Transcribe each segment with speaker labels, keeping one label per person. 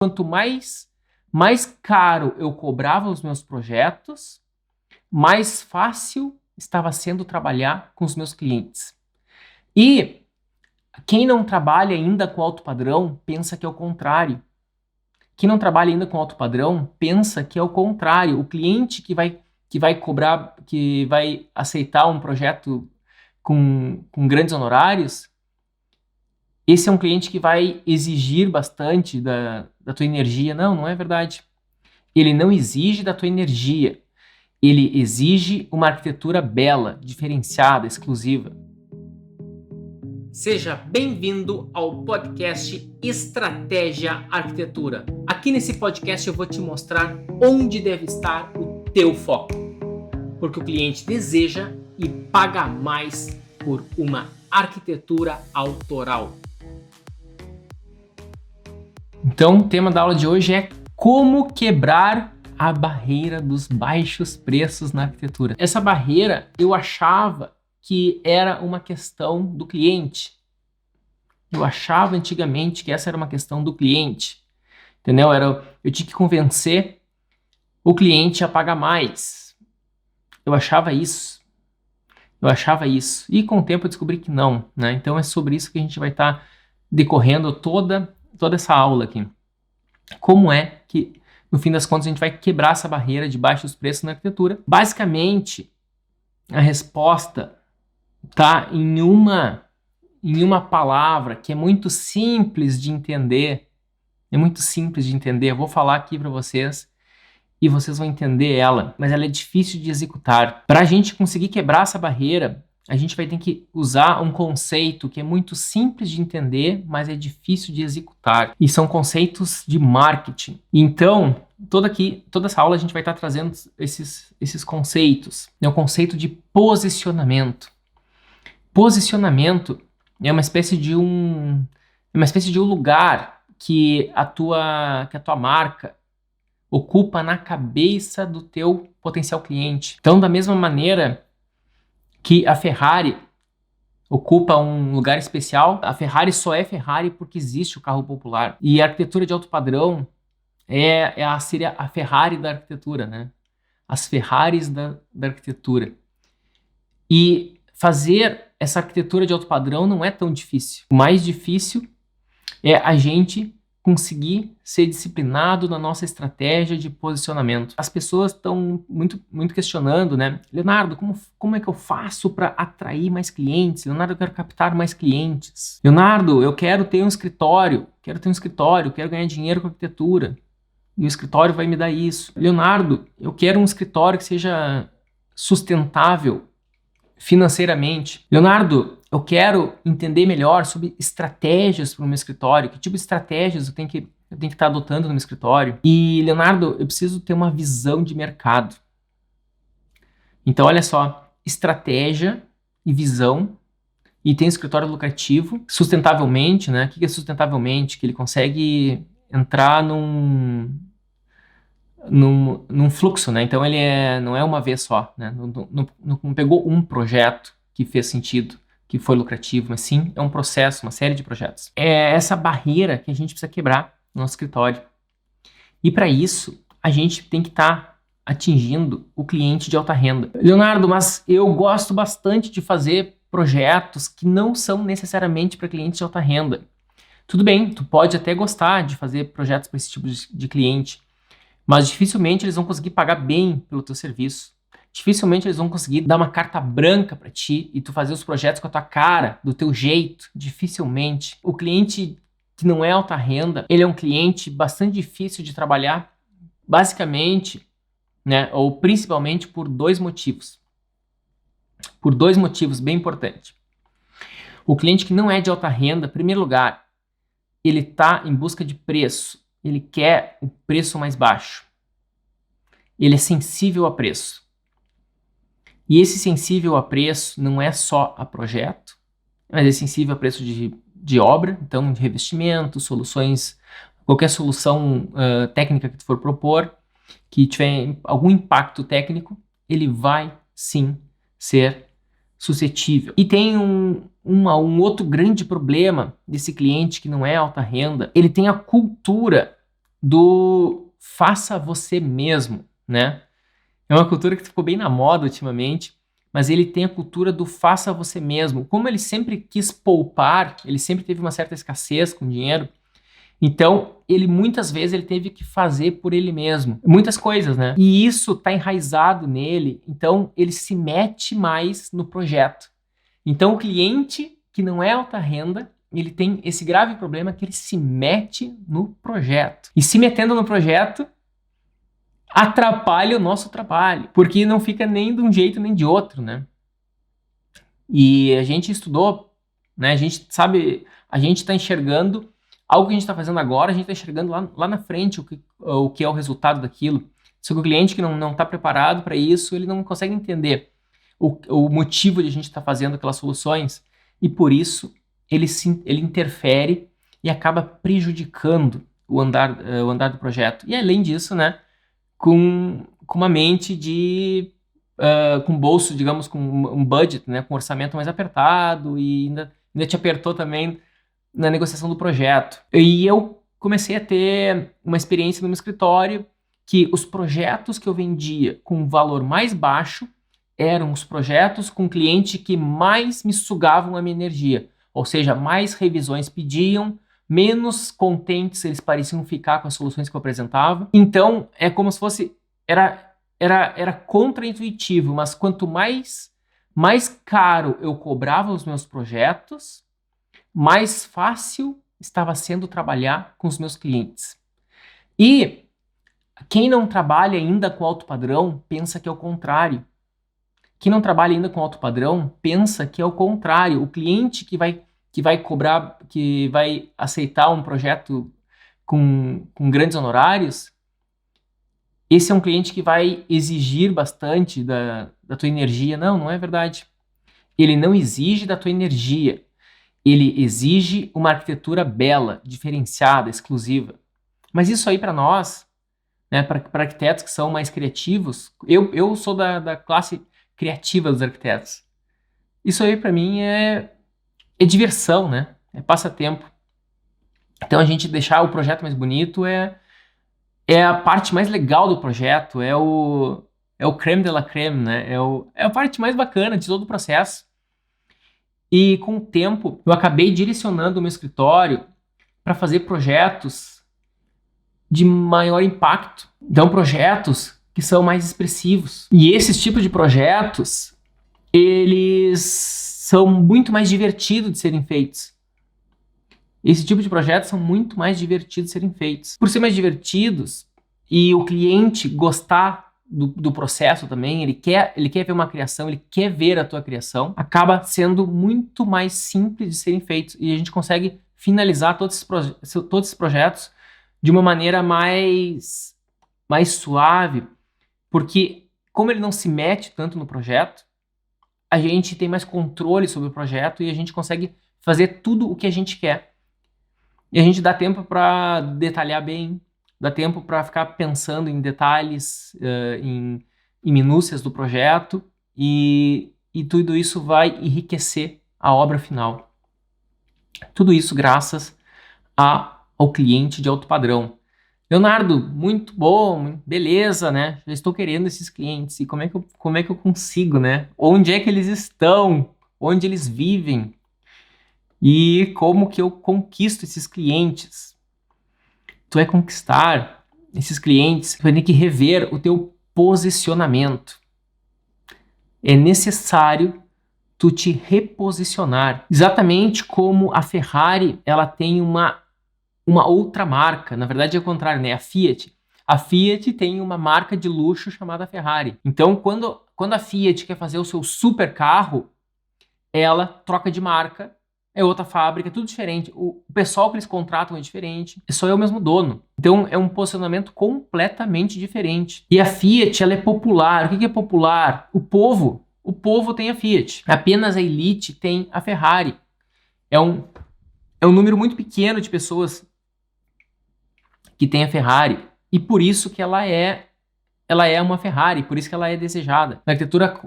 Speaker 1: Quanto mais caro eu cobrava os meus projetos, mais fácil estava sendo trabalhar com os meus clientes. E quem não trabalha ainda com alto padrão pensa que é o contrário. Quem não trabalha ainda com alto padrão pensa que é o contrário. O cliente que vai cobrar, que vai aceitar um projeto com grandes honorários, esse é um cliente que vai exigir bastante da tua energia. Não é verdade. Ele não exige da tua energia. Ele exige uma arquitetura bela, diferenciada, exclusiva. Seja bem-vindo ao podcast Estratégia Arquitetura. Aqui nesse podcast eu vou te mostrar onde deve estar o teu foco. Porque o cliente deseja e paga mais por uma arquitetura autoral. Então, o tema da aula de hoje é como quebrar a barreira dos baixos preços na arquitetura. Essa barreira eu achava que era uma questão do cliente. Eu achava antigamente que essa era uma questão do cliente. Entendeu? Eu tinha que convencer o cliente a pagar mais. Eu achava isso. E com o tempo eu descobri que não, né? Então é sobre isso que a gente vai estar decorrendo toda essa aula aqui. Como é que, no fim das contas, a gente vai quebrar essa barreira de baixos preços na arquitetura? Basicamente, a resposta está em uma palavra que é muito simples de entender. Eu vou falar aqui para vocês e vocês vão entender ela, mas ela é difícil de executar. Para a gente conseguir quebrar essa barreira, a gente vai ter que usar um conceito que é muito simples de entender, mas é difícil de executar. E são conceitos de marketing. Então, toda essa aula a gente vai estar trazendo esses conceitos. É o conceito de posicionamento. Posicionamento é uma espécie de um lugar que a tua marca ocupa na cabeça do teu potencial cliente. Então, da mesma maneira que a Ferrari ocupa um lugar especial, a Ferrari só é Ferrari porque existe o carro popular. E a arquitetura de alto padrão seria a Ferrari da arquitetura, né? As Ferraris da arquitetura. E fazer essa arquitetura de alto padrão não é tão difícil. O mais difícil é a gente conseguir ser disciplinado na nossa estratégia de posicionamento. As pessoas estão muito questionando, né? Leonardo, como é que eu faço para atrair mais clientes? Leonardo, eu quero captar mais clientes. Leonardo, eu quero ter um escritório, quero ganhar dinheiro com arquitetura. E o escritório vai me dar isso. Leonardo, eu quero um escritório que seja sustentável financeiramente. Leonardo, eu quero entender melhor sobre estratégias para o meu escritório. Que tipo de estratégias eu tenho que estar adotando no meu escritório? E, Leonardo, eu preciso ter uma visão de mercado. Então, olha só, estratégia e visão. E tem um escritório lucrativo, sustentavelmente, né? O que é sustentavelmente? Que ele consegue entrar num fluxo, né? Então, não é uma vez só, né? Não pegou um projeto que fez sentido, que foi lucrativo, mas sim é um processo, uma série de projetos. É essa barreira que a gente precisa quebrar no nosso escritório. E para isso, a gente tem que estar atingindo o cliente de alta renda. Leonardo, mas eu gosto bastante de fazer projetos que não são necessariamente para clientes de alta renda. Tudo bem, tu pode até gostar de fazer projetos para esse tipo de cliente, mas dificilmente eles vão conseguir pagar bem pelo teu serviço. Dificilmente eles vão conseguir dar uma carta branca para ti e tu fazer os projetos com a tua cara, do teu jeito. Dificilmente. O cliente que não é alta renda, ele é um cliente bastante difícil de trabalhar, basicamente, né, ou principalmente por dois motivos. Por dois motivos bem importantes. O cliente que não é de alta renda, em primeiro lugar, ele está em busca de preço. Ele quer o preço mais baixo. Ele é sensível a preço. E esse sensível a preço não é só a projeto, mas é sensível a preço de obra, então de revestimento, soluções, qualquer solução técnica que tu for propor, que tiver algum impacto técnico, ele vai sim ser suscetível. E tem um outro grande problema desse cliente que não é alta renda, ele tem a cultura do faça você mesmo, né? É uma cultura que ficou bem na moda ultimamente, mas ele tem a cultura do faça você mesmo. Como ele sempre quis poupar, ele sempre teve uma certa escassez com dinheiro, então ele muitas vezes ele teve que fazer por ele mesmo. Muitas coisas, né? E isso tá enraizado nele, então ele se mete mais no projeto. Então o cliente que não é alta renda, ele tem esse grave problema que ele se mete no projeto. E se metendo no projeto, atrapalha o nosso trabalho, porque não fica nem de um jeito nem de outro, né? E a gente estudou, né? A gente sabe, a gente está enxergando algo que a gente está fazendo agora, a gente está enxergando lá na frente o que é o resultado daquilo. Só que o cliente que não está preparado para isso, ele não consegue entender o motivo de a gente estar fazendo aquelas soluções, e por isso ele interfere e acaba prejudicando o andar do projeto. E além disso, né? Com uma mente com bolso, digamos, com um budget, né, com um orçamento mais apertado, e ainda te apertou também na negociação do projeto. E eu comecei a ter uma experiência no meu escritório que os projetos que eu vendia com valor mais baixo eram os projetos com cliente que mais me sugavam a minha energia. Ou seja, mais revisões pediam, menos contentes eles pareciam ficar com as soluções que eu apresentava. Então, é como se fosse... Era contraintuitivo, mas quanto mais caro eu cobrava os meus projetos, mais fácil estava sendo trabalhar com os meus clientes. E quem não trabalha ainda com alto padrão pensa que é o contrário. Quem não trabalha ainda com alto padrão pensa que é o contrário. O cliente que vai cobrar, que vai aceitar um projeto com grandes honorários, esse é um cliente que vai exigir bastante da tua energia. Não é verdade. Ele não exige da tua energia. Ele exige uma arquitetura bela, diferenciada, exclusiva. Mas isso aí para nós, né, para arquitetos que são mais criativos, eu sou da classe criativa dos arquitetos. Isso aí para mim é diversão, né? É passatempo. Então a gente deixar o projeto mais bonito é a parte mais legal do projeto, é o creme de la creme, né? É a parte mais bacana de todo o processo. E com o tempo eu acabei direcionando o meu escritório para fazer projetos de maior impacto. Então projetos que são mais expressivos. E esses tipos de projetos, eles são muito mais divertidos de serem feitos. Esse tipo de projetos são muito mais divertidos de serem feitos. Por ser mais divertidos e o cliente gostar do processo também, ele quer ver uma criação, ele quer ver a tua criação, acaba sendo muito mais simples de serem feitos. E a gente consegue finalizar todos esses projetos de uma maneira mais suave, porque como ele não se mete tanto no projeto, a gente tem mais controle sobre o projeto e a gente consegue fazer tudo o que a gente quer. E a gente dá tempo para detalhar bem, dá tempo para ficar pensando em detalhes, em minúcias do projeto, e tudo isso vai enriquecer a obra final. Tudo isso graças ao cliente de alto padrão. Leonardo, muito bom, beleza, né? Já estou querendo esses clientes. E como é que eu consigo, né? Onde é que eles estão? Onde eles vivem? E como que eu conquisto esses clientes? Tu vai conquistar esses clientes, tu vai ter que rever o teu posicionamento. É necessário tu te reposicionar. Exatamente como a Ferrari, ela tem uma outra marca. Na verdade é o contrário, né? A Fiat. A Fiat tem uma marca de luxo chamada Ferrari. Então, quando a Fiat quer fazer o seu super carro, ela troca de marca, é outra fábrica, é tudo diferente. O pessoal que eles contratam é diferente, só é o mesmo dono. Então, é um posicionamento completamente diferente. E a Fiat, ela é popular. O que é popular? O povo tem a Fiat. Apenas a elite tem a Ferrari. É um número muito pequeno de pessoas que tem a Ferrari, e por isso que ela é uma Ferrari, por isso que ela é desejada. Na arquitetura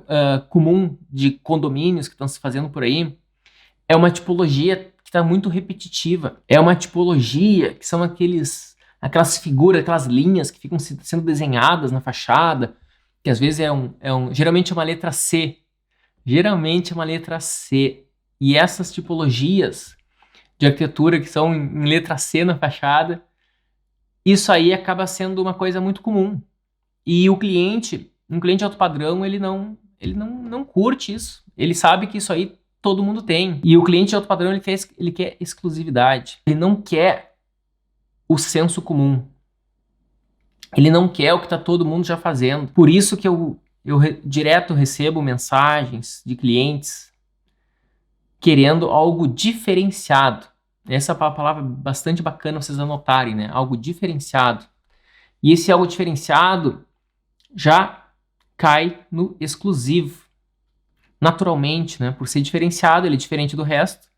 Speaker 1: comum de condomínios que estão se fazendo por aí, é uma tipologia que está muito repetitiva. É uma tipologia que são aqueles aquelas figuras, aquelas linhas que ficam sendo desenhadas na fachada, que às vezes geralmente é uma letra C. Geralmente é uma letra C. E essas tipologias de arquitetura que são em letra C na fachada, isso aí acaba sendo uma coisa muito comum. E um cliente alto padrão, ele não curte isso. Ele sabe que isso aí todo mundo tem. E o cliente alto padrão, ele quer exclusividade. Ele não quer o senso comum. Ele não quer o que está todo mundo já fazendo. Por isso que eu direto recebo mensagens de clientes querendo algo diferenciado. Essa é uma palavra bastante bacana vocês anotarem, né? Algo diferenciado. E esse algo diferenciado já cai no exclusivo. Naturalmente, né? Por ser diferenciado, ele é diferente do resto.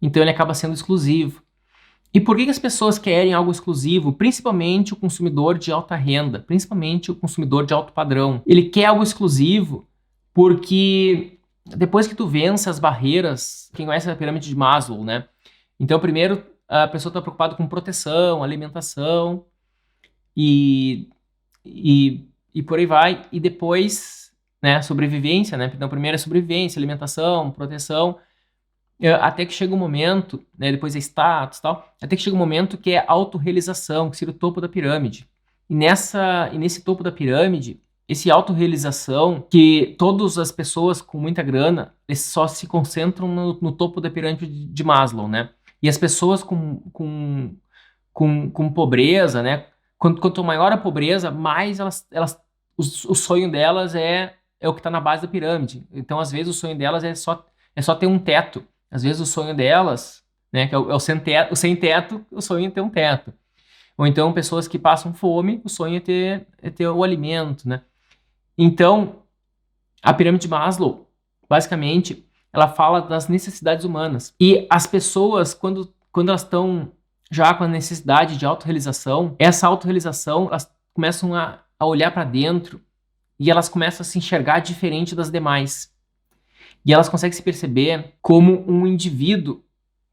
Speaker 1: Então ele acaba sendo exclusivo. E por que as pessoas querem algo exclusivo? Principalmente o consumidor de alta renda, principalmente o consumidor de alto padrão. Ele quer algo exclusivo porque depois que tu vence as barreiras, quem conhece a pirâmide de Maslow, né? Então primeiro a pessoa está preocupada com proteção, alimentação e por aí vai. E depois, né, sobrevivência, né? Então primeiro é sobrevivência, alimentação, proteção. Até que chega um momento, né, depois é status e tal, até que chega um momento que é autorrealização, que seria o topo da pirâmide. E nesse topo da pirâmide, esse autorrealização, que todas as pessoas com muita grana, eles só se concentram no topo da pirâmide de Maslow, né? E as pessoas com pobreza, né? Quanto maior a pobreza, mais o sonho delas é o que está na base da pirâmide. Então, às vezes, o sonho delas é só ter um teto. Às vezes o sonho delas, né, que é o sem teto, o sonho é ter um teto. Ou então pessoas que passam fome, o sonho é ter o alimento, né? Então, a pirâmide de Maslow, basicamente, ela fala das necessidades humanas. E as pessoas, quando elas estão já com a necessidade de autorrealização, essa autorrealização, elas começam a olhar para dentro e elas começam a se enxergar diferente das demais. E elas conseguem se perceber como um indivíduo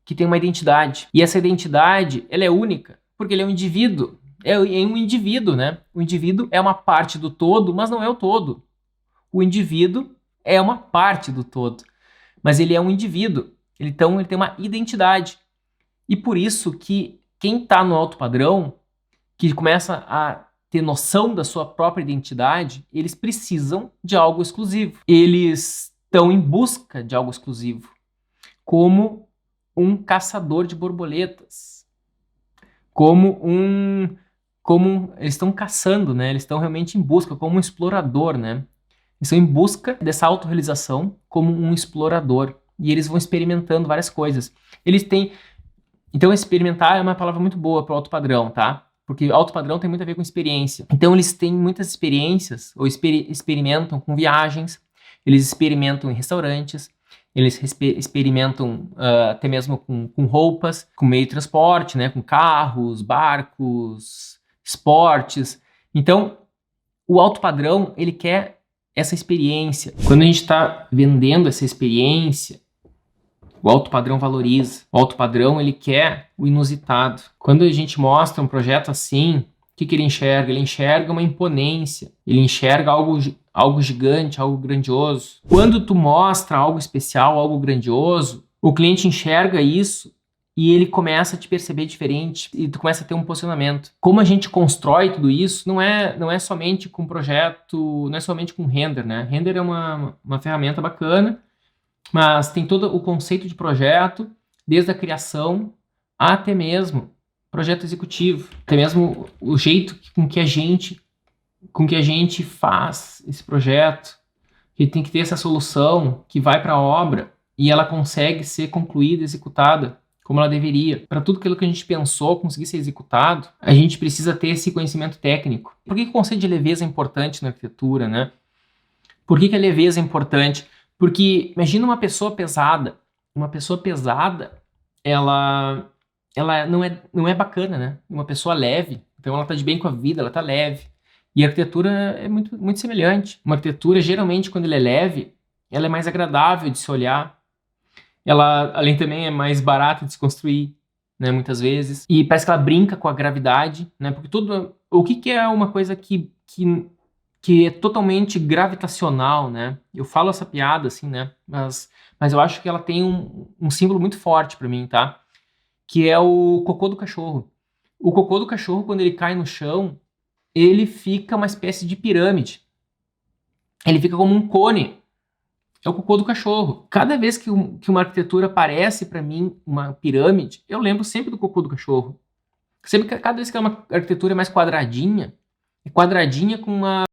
Speaker 1: que tem uma identidade. E essa identidade, ela é única, porque ele é um indivíduo. É um indivíduo, né? O indivíduo é uma parte do todo, mas não é o todo. O indivíduo é uma parte do todo, mas ele é um indivíduo. Então, ele tem uma identidade. E por isso que quem está no alto padrão, que começa a ter noção da sua própria identidade, eles precisam de algo exclusivo. Eles estão em busca de algo exclusivo, como um caçador de borboletas, eles estão caçando, né? Eles estão realmente em busca, como um explorador, né? Eles estão em busca dessa autorrealização como um explorador, e eles vão experimentando várias coisas. Então experimentar é uma palavra muito boa para o alto padrão, tá? Porque alto padrão tem muito a ver com experiência. Então eles têm muitas experiências, ou experimentam com viagens, eles experimentam em restaurantes, eles experimentam até mesmo com roupas, com meio de transporte, né? Com carros, barcos, esportes. Então, o alto padrão, ele quer essa experiência. Quando a gente está vendendo essa experiência, o alto padrão valoriza. O alto padrão, ele quer o inusitado. Quando a gente mostra um projeto assim, o que ele enxerga? Ele enxerga uma imponência. Ele enxerga algo gigante, algo grandioso. Quando tu mostra algo especial, algo grandioso, o cliente enxerga isso e ele começa a te perceber diferente e tu começa a ter um posicionamento. Como a gente constrói tudo isso, não é somente com projeto, não é somente com render, né? Render é uma ferramenta bacana, mas tem todo o conceito de projeto, desde a criação até mesmo projeto executivo, até mesmo o jeito com que a gente faz esse projeto, que tem que ter essa solução que vai para a obra e ela consegue ser concluída, executada como ela deveria. Para tudo aquilo que a gente pensou conseguir ser executado, a gente precisa ter esse conhecimento técnico. Por que o conceito de leveza é importante na arquitetura, né? Por que a leveza é importante? Porque imagina uma pessoa pesada. Uma pessoa pesada, ela não é bacana, né? Uma pessoa leve, então ela tá de bem com a vida, ela tá leve. E a arquitetura é muito, muito semelhante. Uma arquitetura, geralmente, quando ela é leve, ela é mais agradável de se olhar. Ela, além também, é mais barata de se construir. né, muitas vezes. E parece que ela brinca com a gravidade, né? Porque tudo... O que que é uma coisa que é totalmente gravitacional, né? Eu falo essa piada, assim, né? Mas eu acho que ela tem um símbolo muito forte para mim, tá? Que é o cocô do cachorro. O cocô do cachorro, quando ele cai no chão, ele fica uma espécie de pirâmide. Ele fica como um cone. É o cocô do cachorro. Cada vez que uma arquitetura aparece para mim, uma pirâmide, eu lembro sempre do cocô do cachorro. Sempre que cada vez que uma arquitetura é mais quadradinha, é quadradinha com uma